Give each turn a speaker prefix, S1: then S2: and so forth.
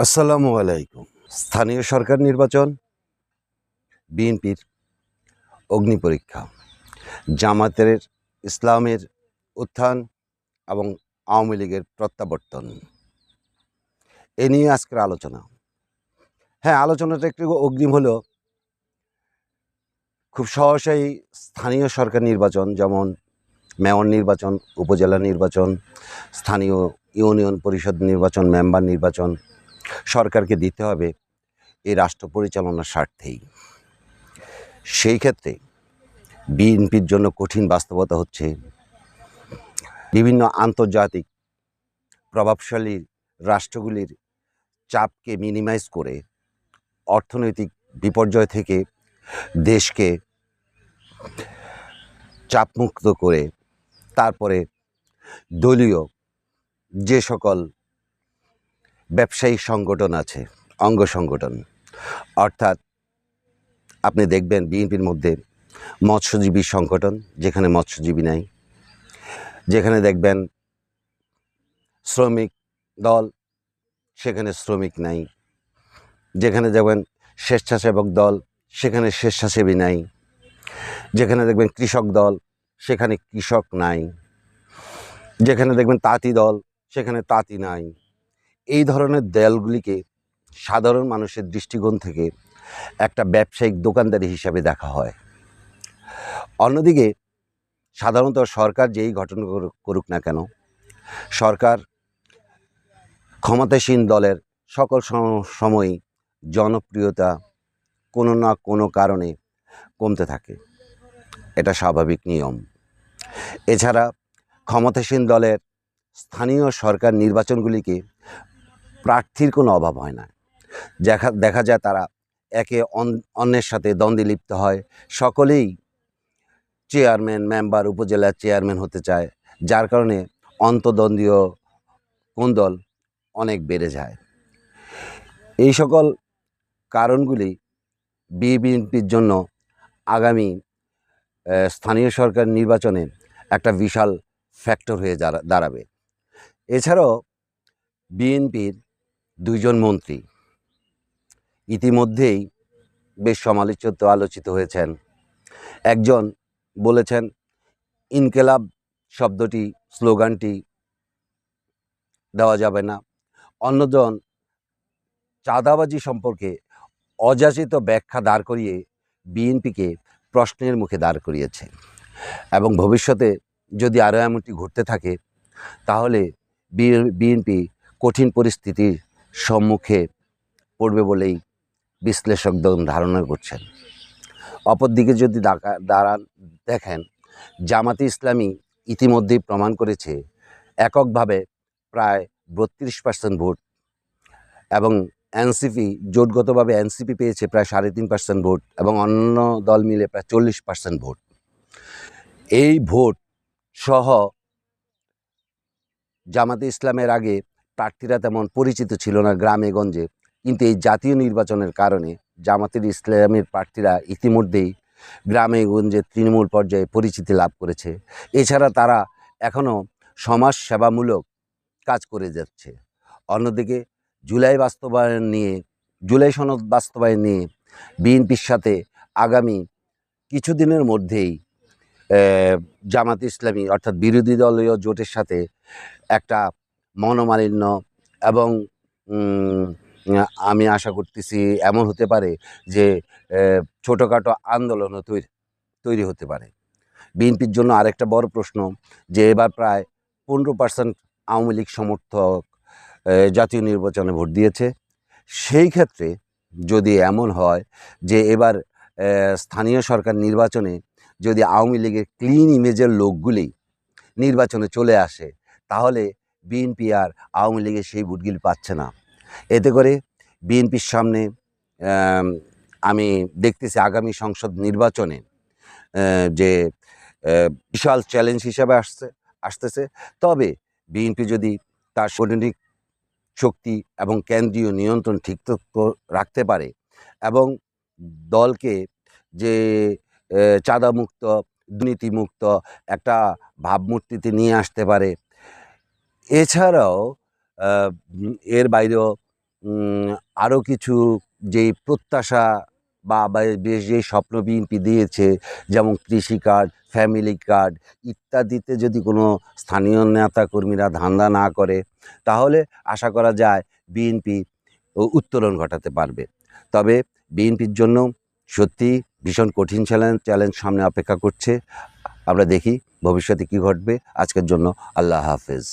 S1: আসসালামু আলাইকুম। স্থানীয় সরকার নির্বাচন, বিএনপির অগ্নি পরীক্ষা, জামাতের ইসলামের উত্থান এবং আওয়ামী লীগের প্রত্যাবর্তন, এ নিয়ে আজকের আলোচনা। হ্যাঁ, আলোচনাটা একটু অগ্রিম হলেও খুব সহসাই স্থানীয় সরকার নির্বাচন, যেমন মেয়র নির্বাচন, উপজেলা নির্বাচন, স্থানীয় ইউনিয়ন পরিষদ নির্বাচন, মেম্বার নির্বাচন সরকারকে দিতে হবে এই রাষ্ট্র পরিচালনার স্বার্থেই। সেই ক্ষেত্রে বিএনপির জন্য কঠিন বাস্তবতা হচ্ছে বিভিন্ন আন্তর্জাতিক প্রভাবশালী রাষ্ট্রগুলির চাপকে মিনিমাইজ করে অর্থনৈতিক বিপর্যয় থেকে দেশকে চাপমুক্ত করে তারপরে দলীয় যে সকল ব্যবসায়িক সংগঠন আছে, অঙ্গ সংগঠন, অর্থাৎ আপনি দেখবেন বিএনপির মধ্যে মৎস্যজীবী সংগঠন, যেখানে মৎস্যজীবী নাই, যেখানে দেখবেন শ্রমিক দল, সেখানে শ্রমিক নাই, যেখানে দেখবেন স্বেচ্ছাসেবক দল, সেখানে স্বেচ্ছাসেবী নাই, যেখানে দেখবেন কৃষক দল, সেখানে কৃষক নাই, যেখানে দেখবেন তাঁতি দল, সেখানে তাঁতি নাই। এই ধরনের দলগুলিকে সাধারণ মানুষের দৃষ্টিকোণ থেকে একটা ব্যবসায়িক দোকানদারি হিসাবে দেখা হয়। অন্যদিকে সাধারণত সরকার যেই ঘটনা করুক না কেন, সরকার ক্ষমতাসীন দলের সকল সময়ই জনপ্রিয়তা কোনো না কোনো কারণে কমতে থাকে, এটা স্বাভাবিক নিয়ম। এছাড়া ক্ষমতাসীন দলের স্থানীয় সরকার নির্বাচনগুলিকে প্রার্থীর কোনো অভাব হয় না। দেখা যায় তারা একে অন্যের সাথে দ্বন্দ্বে লিপ্ত হয়, সকলেই চেয়ারম্যান, মেম্বার, উপজেলার চেয়ারম্যান হতে চায়, যার কারণে অন্তদ্বন্দ্বীয় কোন্দল অনেক বেড়ে যায়। এই সকল কারণগুলি বিএনপির জন্য আগামী স্থানীয় সরকার নির্বাচনে একটা বিশাল ফ্যাক্টর হয়ে দাঁড়াবে। এছাড়াও বিএনপির দুইজন মন্ত্রী ইতিমধ্যেই বেশ আলোচিত হয়েছেন। একজন বলেছেন ইনকেলাব শব্দটি, স্লোগানটি দেওয়া যাবে না। অন্যজন চাঁদাবাজি সম্পর্কে অযাচিত ব্যাখ্যা দাঁড় করিয়ে বিএনপিকে প্রশ্নের মুখে দাঁড় করিয়েছে এবং ভবিষ্যতে যদি আরও এমনটি ঘটতে থাকে তাহলে বিএনপি কঠিন পরিস্থিতির সম্মুখে পড়বে বলেই বিশ্লেষকগণ ধারণা করছেন। অপরদিকে যদি দেখেন, জামাতে ইসলামী ইতিমধ্যেই প্রমাণ করেছে এককভাবে প্রায় 32% ভোট এবং এনসিপি জোটগতভাবে এনসিপি পেয়েছে প্রায় 3.5% ভোট এবং অন্য দল মিলে প্রায় 40% ভোট। এই ভোট সহ জামাতে ইসলামের আগে প্রার্থীরা তেমন পরিচিত ছিল না গ্রামে গঞ্জে, কিন্তু এই জাতীয় নির্বাচনের কারণে জামাতের ইসলামের প্রার্থীরা ইতিমধ্যেই গ্রামে গঞ্জে তৃণমূল পর্যায়ে পরিচিতি লাভ করেছে। এছাড়া তারা এখনও সমাজ সেবামূলক কাজ করে যাচ্ছে। অন্যদিকে জুলাই সনদ বাস্তবায়ন নিয়ে বিএনপির সাথে আগামী কিছুদিনের মধ্যেই জামাত ইসলামী অর্থাৎ বিরোধী দলীয় জোটের সাথে একটা মনোমালিন্য এবং আমি আশা করতেছি এমন হতে পারে যে ছোটোখাটো আন্দোলনও তৈরি হতে পারে। বিএনপির জন্য আরেকটা বড় প্রশ্ন যে এবার প্রায় 15% আওয়ামী লীগ সমর্থক জাতীয় নির্বাচনে ভোট দিয়েছে। সেই ক্ষেত্রে যদি এমন হয় যে এবার স্থানীয় সরকার নির্বাচনে যদি আওয়ামী লীগের ক্লিন ইমেজের লোকগুলি নির্বাচনে চলে আসে, তাহলে বিএনপি আর আওয়ামী লীগের সেই ভোটগুলি পাচ্ছে না। এতে করে বিএনপির সামনে আমি দেখতেছি আগামী সংসদ নির্বাচনে যে বিশাল চ্যালেঞ্জ হিসাবে আসতেছে। তবে বিএনপি যদি তার সাংগঠনিক শক্তি এবং কেন্দ্রীয় নিয়ন্ত্রণ ঠিক রাখতে পারে এবং দলকে যে চাঁদামুক্ত, দুর্নীতিমুক্ত একটা ভাবমূর্তিতে নিয়ে আসতে পারে, এছাড়াও এর বাইরেও আরও কিছু যেই প্রত্যাশা বা বেশ যেই স্বপ্ন বিএনপি দিয়েছে, যেমন কৃষি কার্ড, ফ্যামিলি কার্ড ইত্যাদিতে যদি কোনো স্থানীয় নেতাকর্মীরা ধান্দা না করে, তাহলে আশা করা যায় বিএনপি উত্তরণ ঘটাতে পারবে। তবে বিএনপির জন্য সত্যি ভীষণ কঠিন চ্যালেঞ্জ সামনে অপেক্ষা করছে। আমরা দেখি ভবিষ্যতে কী ঘটবে। আজকের জন্য আল্লাহ হাফেজ।